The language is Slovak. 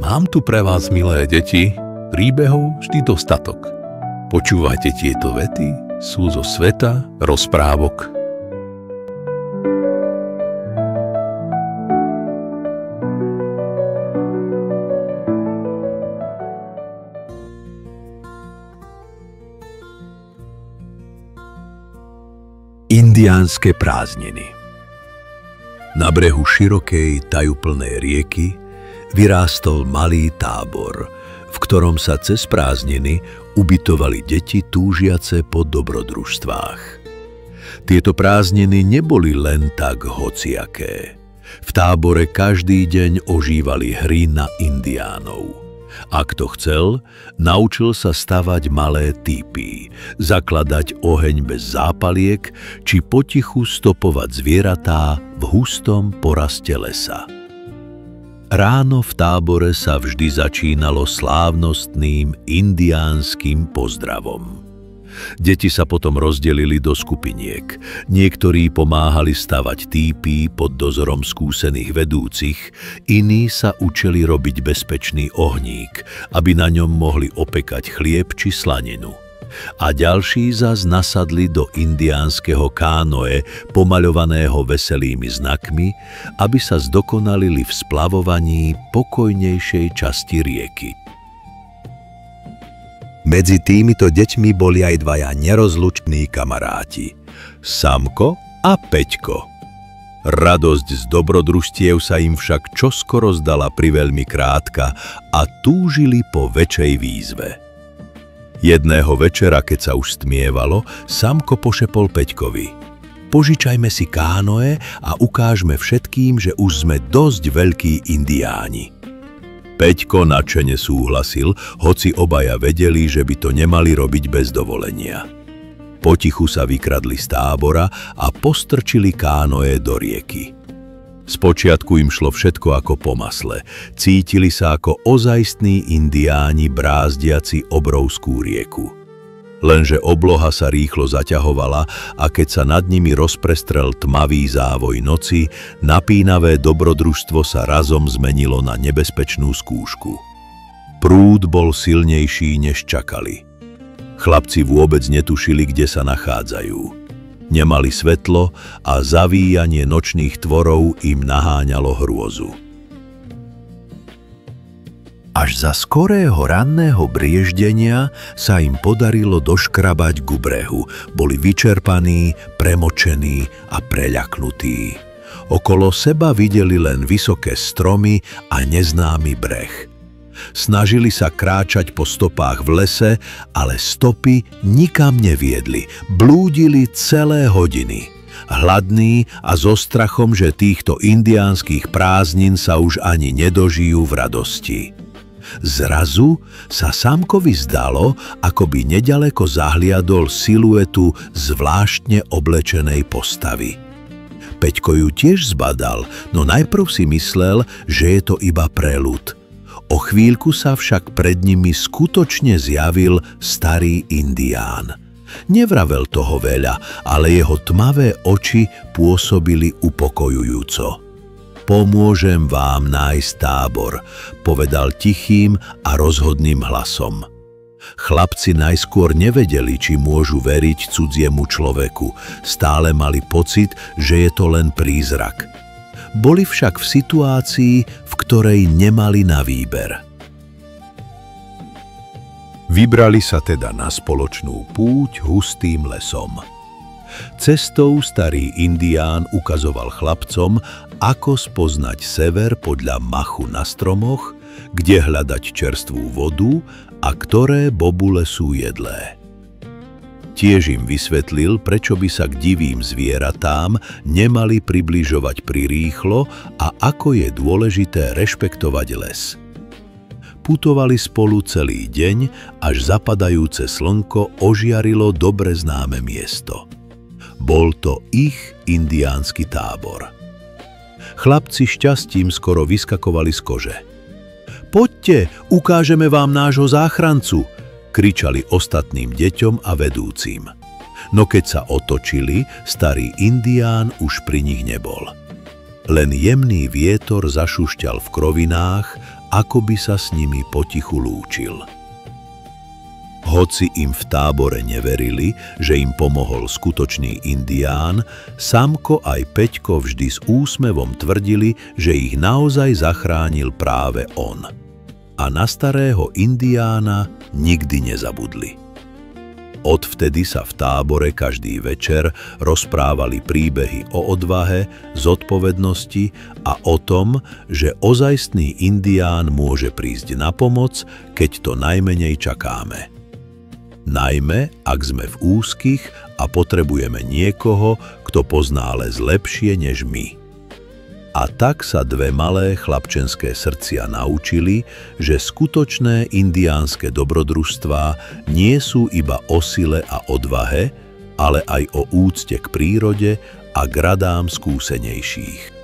Mám tu pre vás, milé deti, príbehov vždy dostatok. Počúvajte tieto vety, sú zo sveta rozprávok. Indiánske prázdniny. Na brehu širokej, tajúplnej rieky vyrástol malý tábor, v ktorom sa cez prázdniny ubytovali deti túžiace po dobrodružstvách. Tieto prázdniny neboli len tak hociaké. V tábore každý deň ožívali hry na indiánov. A kto chcel, naučil sa stavať malé típy, zakladať oheň bez zápaliek či potichu stopovať zvieratá v hustom poraste lesa. Ráno v tábore sa vždy začínalo slávnostným indiánskym pozdravom. Deti sa potom rozdelili do skupiniek. Niektorí pomáhali stavať típy pod dozorom skúsených vedúcich, iní sa učili robiť bezpečný ohník, aby na ňom mohli opekať chlieb či slaninu. A ďalší zas nasadli do indiánskeho kánoe, pomaľovaného veselými znakmi, aby sa zdokonalili v splavovaní pokojnejšej časti rieky. Medzi týmito deťmi boli aj dvaja nerozluční kamaráti, Samko a Peťko. Radosť z dobrodružstiev sa im však čoskoro zdala priveľmi krátka a túžili po väčšej výzve. Jedného večera, keď sa už stmievalo, Samko pošepol Peťkovi: "Požičajme si kánoe a ukážme všetkým, že už sme dosť veľkí indiáni." Peťko nadšene súhlasil, hoci obaja vedeli, že by to nemali robiť bez dovolenia. Potichu sa vykradli z tábora a postrčili kánoe do rieky. Spočiatku im šlo všetko ako po masle. Cítili sa ako ozajstní indiáni brázdiaci obrovskú rieku. Lenže obloha sa rýchlo zaťahovala a keď sa nad nimi rozprestrel tmavý závoj noci, napínavé dobrodružstvo sa razom zmenilo na nebezpečnú skúšku. Prúd bol silnejší, než čakali. Chlapci vôbec netušili, kde sa nachádzajú. Nemali svetlo a zavíjanie nočných tvorov im naháňalo hrôzu. Až za skorého ranného brieždenia sa im podarilo doškrabať ku brehu. Boli vyčerpaní, premočení a preľaknutí. Okolo seba videli len vysoké stromy a neznámy breh. Snažili sa kráčať po stopách v lese, ale stopy nikam neviedli. Blúdili celé hodiny. Hladní a so strachom, že týchto indiánskych prázdnin sa už ani nedožijú v radosti. Zrazu sa Samkovi zdalo, ako by neďaleko zahliadol siluetu zvláštne oblečenej postavy. Peťko ju tiež zbadal, no najprv si myslel, že je to iba preľud. O chvíľku sa však pred nimi skutočne zjavil starý indián. Nevravel toho veľa, ale jeho tmavé oči pôsobili upokojujúco. "Pomôžem vám nájsť tábor," povedal tichým a rozhodným hlasom. Chlapci najskôr nevedeli, či môžu veriť cudziemu človeku. Stále mali pocit, že je to len prízrak. Boli však v situácii, v ktorej nemali na výber. Vybrali sa teda na spoločnú púť hustým lesom. Cestou starý indián ukazoval chlapcom, ako spoznať sever podľa machu na stromoch, kde hľadať čerstvú vodu a ktoré bobule sú jedlé. Tiež im vysvetlil, prečo by sa k divým zvieratám nemali približovať prirýchlo a ako je dôležité rešpektovať les. Putovali spolu celý deň, až zapadajúce slnko ožiarilo dobre známe miesto. Bol to ich indiánsky tábor. Chlapci šťastím skoro vyskakovali z kože. "Poďte, ukážeme vám nášho záchrancu," kričali ostatným deťom a vedúcim. No keď sa otočili, starý indián už pri nich nebol. Len jemný vietor zašušťal v krovinách ako by sa s nimi potichu lúčil. Hoci im v tábore neverili, že im pomohol skutočný indián, Samko aj Peťko vždy s úsmevom tvrdili, že ich naozaj zachránil práve on. A na starého indiána nikdy nezabudli. Odvtedy sa v tábore každý večer rozprávali príbehy o odvahe, zodpovednosti a o tom, že ozajstný indián môže prísť na pomoc, keď to najmenej čakáme. Najmä, ak sme v úzkých a potrebujeme niekoho, kto pozná les lepšie než my. A tak sa dve malé chlapčenské srdcia naučili, že skutočné indiánske dobrodružstvá nie sú iba o sile a odvahe, ale aj o úcte k prírode a k radám skúsenejších.